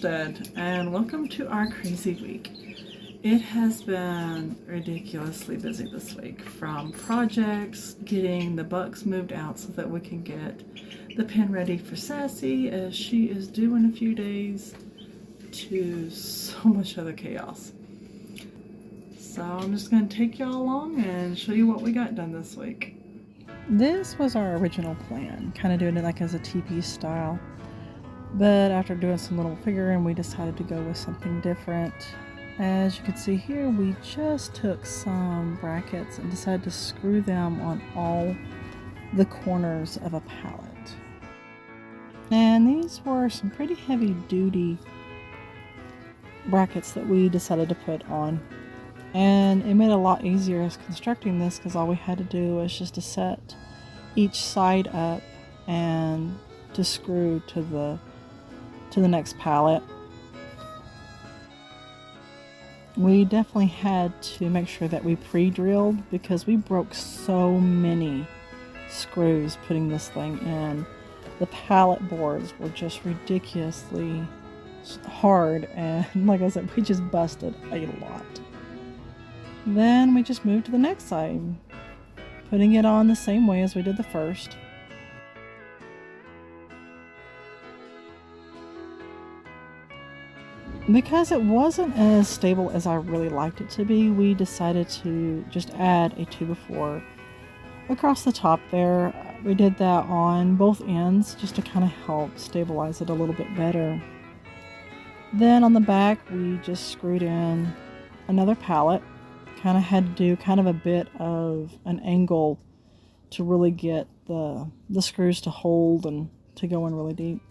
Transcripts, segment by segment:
Homestead, and welcome to our crazy week. It has been ridiculously busy this week, from projects, getting the bucks moved out so that we can get the pen ready for Sassy as she is due in a few days, to so much other chaos. So I'm just going to take y'all along and show you what we got done this week. This was our original plan, kind of doing it like as a teepee style. But after doing some little figuring, we decided to go with something different. As you can see here, we just took some brackets and decided to screw them on all the corners of a pallet. And these were some pretty heavy duty brackets that we decided to put on. And it made it a lot easier as constructing this because all we had to do was just to set each side up and to screw to the next pallet. We definitely had to make sure that we pre-drilled because we broke so many screws putting this thing in. The pallet boards were just ridiculously hard, and like I said, we just busted a lot. Then we just moved to the next side, putting it on the same way as we did the first. Because it wasn't as stable as I really liked it to be, we decided to just add a 2x4 across the top there. We did that on both ends just to kind of help stabilize it a little bit better. Then on the back, we just screwed in another pallet. Kind of had to do kind of a bit of an angle to really get the screws to hold and to go in really deep.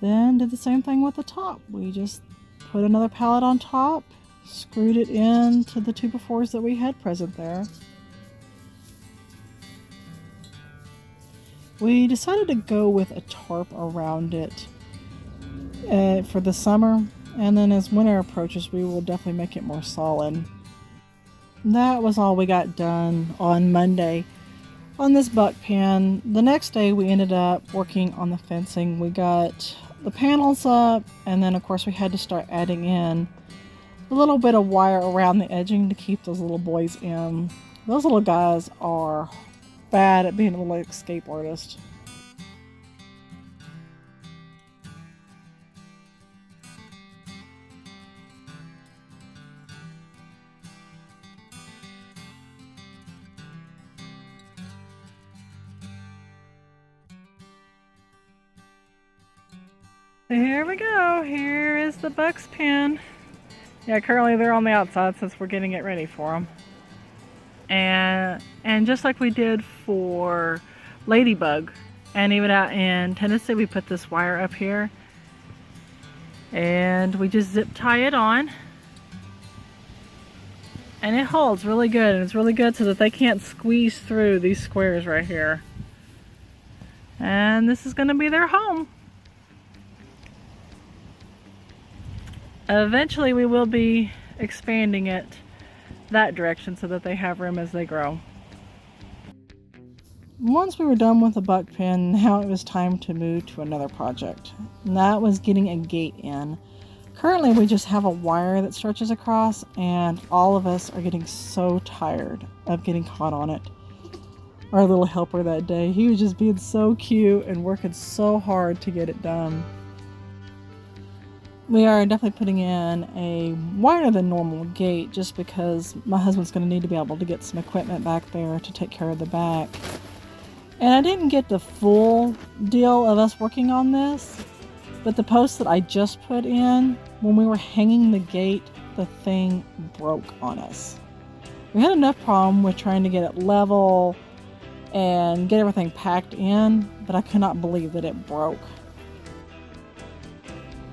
Then did the same thing with the top. We just put another pallet on top, screwed it into the 2x4s that we had present there. We decided to go with a tarp around it for the summer, and then as winter approaches we will definitely make it more solid. That was all we got done on Monday on this buck pen. The next day we ended up working on the fencing. We got the panels up, and then of course we had to start adding in a little bit of wire around the edging to keep those little boys in. Those little guys are bad at being a little escape artist. Here we go. Here is the buck's pen. Yeah, currently they're on the outside since we're getting it ready for them. And just like we did for Ladybug, and even out in Tennessee, we put this wire up here and we just zip tie it on, and it holds really good, and it's really good so that they can't squeeze through these squares right here. And this is going to be their home. Eventually we will be expanding it that direction so that they have room as they grow. Once we were done with the buck pen, now it was time to move to another project. And that was getting a gate in. Currently we just have a wire that stretches across, and all of us are getting so tired of getting caught on it. Our little helper that day, he was just being so cute and working so hard to get it done. We are definitely putting in a wider than normal gate just because my husband's going to need to be able to get some equipment back there to take care of the back. And I didn't get the full deal of us working on this, but the post that I just put in, when we were hanging the gate, the thing broke on us. We had enough problem with trying to get it level and get everything packed in, but I could not believe that it broke.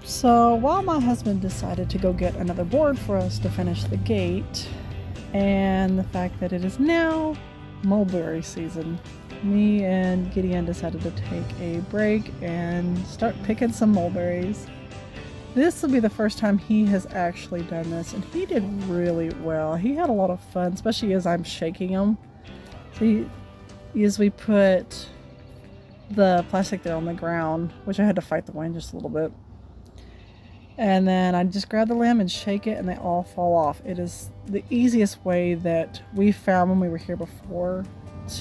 So while my husband decided to go get another board for us to finish the gate, and the fact that it is now mulberry season, me and Gideon decided to take a break and start picking some mulberries. This will be the first time he has actually done this, and he did really well. He had a lot of fun, especially as I'm shaking him. So as we put the plastic there on the ground, which I had to fight the wind just a little bit. And then I just grab the limb and shake it and they all fall off. It is the easiest way that we found when we were here before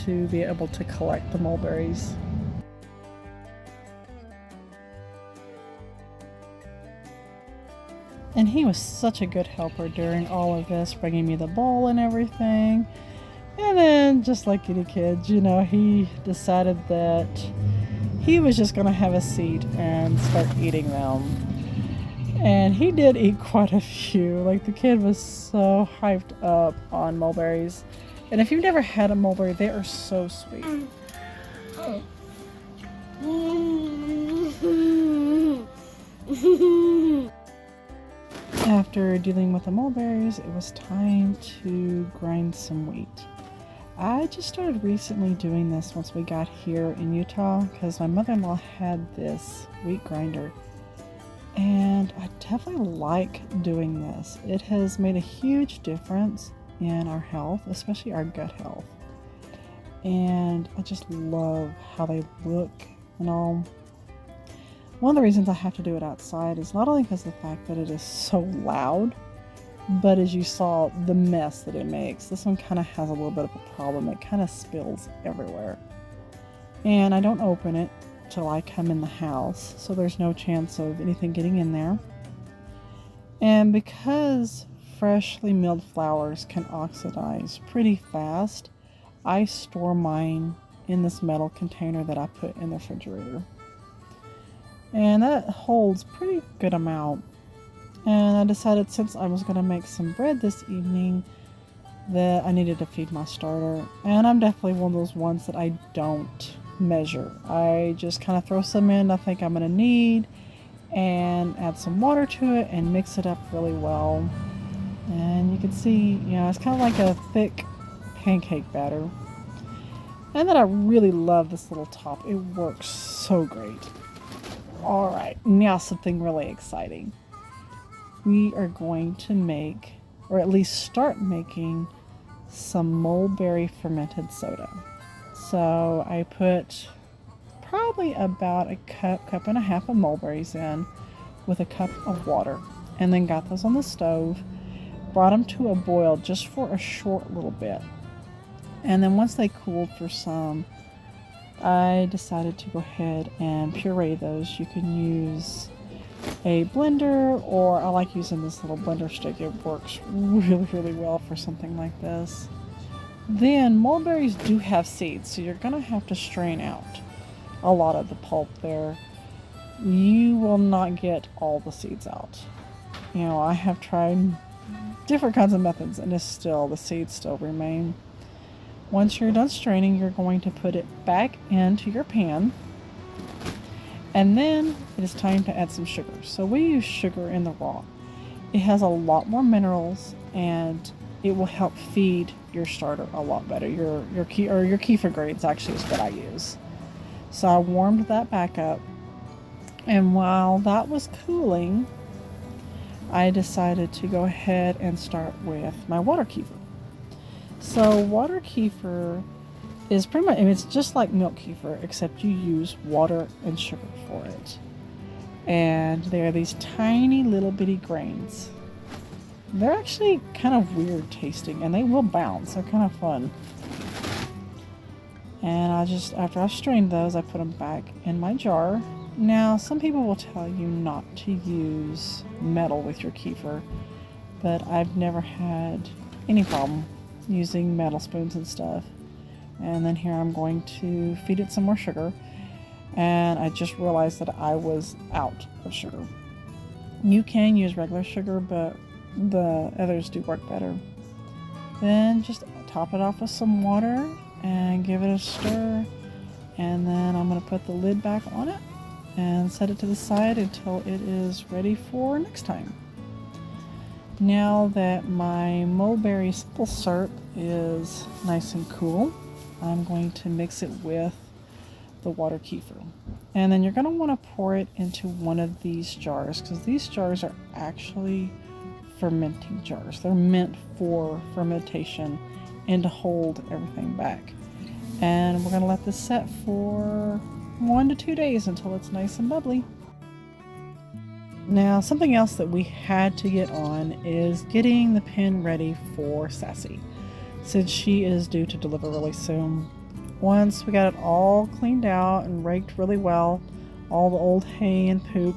to be able to collect the mulberries. And he was such a good helper during all of this, bringing me the bowl and everything. And then, just like any kids, you know, he decided that he was just going to have a seat and start eating them. And he did eat quite a few. Like, the kid was so hyped up on mulberries. And if you've never had a mulberry, they are so sweet. After dealing with the mulberries, it was time to grind some wheat. I just started recently doing this once we got here in Utah because my mother-in-law had this wheat grinder. And I definitely like doing this. It has made a huge difference in our health, especially our gut health. And I just love how they look and all. One of the reasons I have to do it outside is not only because of the fact that it is so loud, but as you saw, the mess that it makes. This one kind of has a little bit of a problem. It kind of spills everywhere. And I don't open it till I come in the house, so there's no chance of anything getting in there. And because freshly milled flours can oxidize pretty fast, I store mine in this metal container that I put in the refrigerator. And that holds pretty good amount. And I decided since I was going to make some bread this evening that I needed to feed my starter. And I'm definitely one of those ones that I don't measure. I just kind of throw some in I think I'm going to need and add some water to it and mix it up really well. And you can see, you know, it's kind of like a thick pancake batter. And then I really love this little top. It works so great. Alright, now something really exciting. We are going to make, or at least start making, some mulberry fermented soda. So I put probably about a cup and a half of mulberries in with a cup of water, and then got those on the stove, brought them to a boil just for a short little bit. And then once they cooled for some, I decided to go ahead and puree those. You can use a blender, or I like using this little blender stick. It works really, really well for something like this. Then mulberries do have seeds, so you're going to have to strain out a lot of the pulp there. You will not get all the seeds out. You know, I have tried different kinds of methods and the seeds still remain. Once you're done straining, you're going to put it back into your pan. And then it is time to add some sugar. So we use sugar in the raw. It has a lot more minerals and it will help feed your starter a lot better. Your kefir grains actually is what I use. So I warmed that back up. And while that was cooling, I decided to go ahead and start with my water kefir. So water kefir is pretty much, I mean, it's just like milk kefir, except you use water and sugar for it. And they are these tiny little bitty grains. They're actually kind of weird tasting, and they will bounce. They're kind of fun. And after I strained those, I put them back in my jar. Now, some people will tell you not to use metal with your kefir, but I've never had any problem using metal spoons and stuff. And then here I'm going to feed it some more sugar, and I just realized that I was out of sugar. You can use regular sugar, but the others do work better. Then just top it off with some water and give it a stir, and then I'm going to put the lid back on it and set it to the side until it is ready for next time. Now that my mulberry simple syrup is nice and cool, I'm going to mix it with the water kefir. And then you're going to want to pour it into one of these jars, because these jars are actually fermenting jars. They're meant for fermentation and to hold everything back. And we're going to let this set for 1 to 2 days until it's nice and bubbly. Now, something else that we had to get on is getting the pen ready for Sassy, since she is due to deliver really soon. Once we got it all cleaned out and raked really well, all the old hay and poop,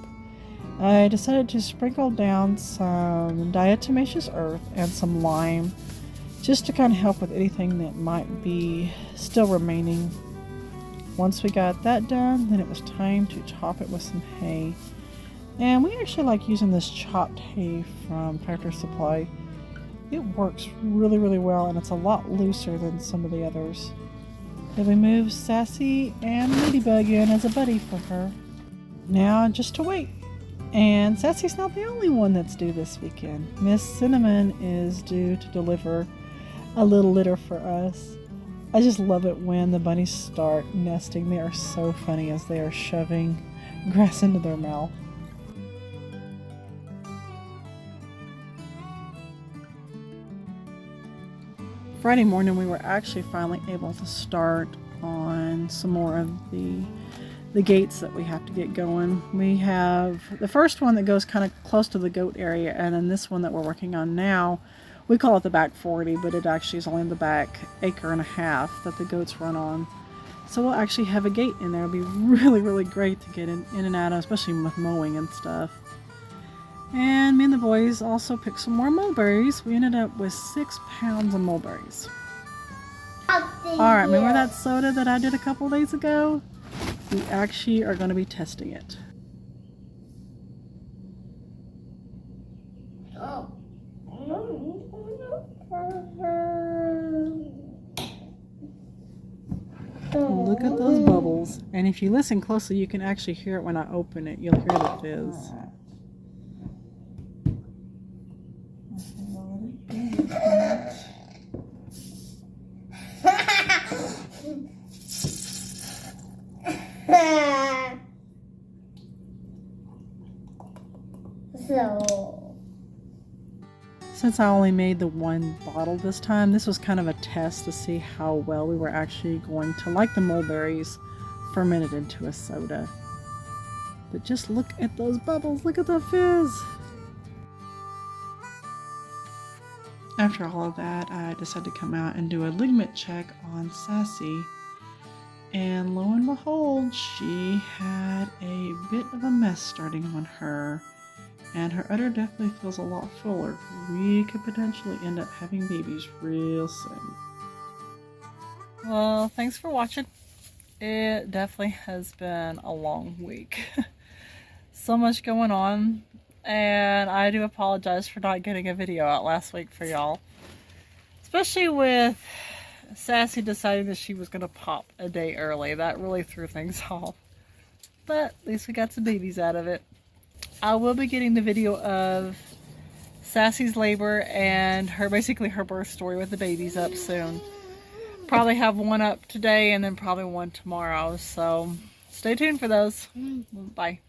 I decided to sprinkle down some diatomaceous earth and some lime, just to kind of help with anything that might be still remaining. Once we got that done, then it was time to top it with some hay. And we actually like using this chopped hay from Tractor Supply. It works really, really well, and it's a lot looser than some of the others. Then we moved Sassy and Ladybug in as a buddy for her. Now just to wait. And Sassy's not the only one that's due this weekend. Miss Cinnamon is due to deliver a little litter for us. I just love it when the bunnies start nesting. They are so funny as they are shoving grass into their mouth. Friday morning we were actually finally able to start on some more of the gates that we have to get going. We have the first one that goes kind of close to the goat area, and then this one that we're working on now, we call it the back 40, but it actually is only the back acre and a half that the goats run on. So we'll actually have a gate in there. It'll be really, really great to get in and out of, especially with mowing and stuff. And me and the boys also picked some more mulberries. We ended up with 6 pounds of mulberries. Alright, remember that soda that I did a couple days ago? We actually are going to be testing it. Look at those bubbles. And if you listen closely, you can actually hear it when I open it. You'll hear the fizz. Since I only made the one bottle this time, this was kind of a test to see how well we were actually going to like the mulberries fermented into a soda. But just look at those bubbles, look at the fizz! After all of that, I decided to come out and do a ligament check on Sassy. And lo and behold, she had a bit of a mess starting on her. And her udder definitely feels a lot fuller. We could potentially end up having babies real soon. Well, thanks for watching. It definitely has been a long week. So much going on. And I do apologize for not getting a video out last week for y'all. Especially with Sassy deciding that she was going to pop a day early. That really threw things off. But at least we got some babies out of it. I will be getting the video of Sassy's labor and basically her birth story with the babies up soon. Probably have one up today and then probably one tomorrow. So stay tuned for those. Bye.